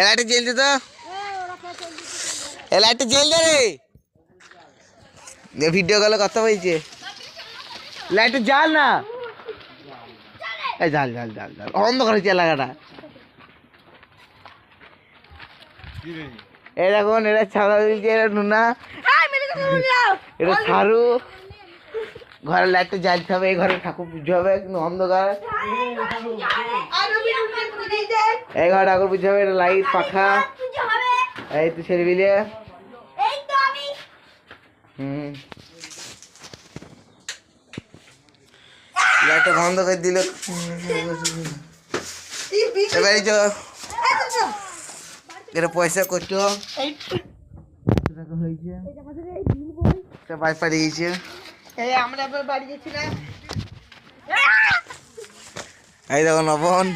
লাইটটা জ্বলছে তো, এ লাইটটা জ্বলছে রে, ভিডিও কলে কথা বলছে, লাইটটা জ্বাল না, এই জ্বাল জ্বাল জ্বাল জ্বাল, অন্ধকার হয়েছে এলাকাটা। এই দেখুন এরা ছাড়া দিয়েছে, এরা নুনা, এটা সারু। ঘরের লাইটটা জ্বালতে হবে, এই ঘরে ঠাকুর পুজো হবে, কিন্তু অন্ধকার। এই ঘরে ঠাকুর পুজো হবে, এটা লাইট পাখা, এই তো ছেলে মিলে। লাইটটা বন্ধ করে দিল, এবারে এটা পয়সা করছো হয়েছে, বাড়ি পাড়ি গেছে, আমরা বাড়ি গেছিলাম। এই দেখো নবন।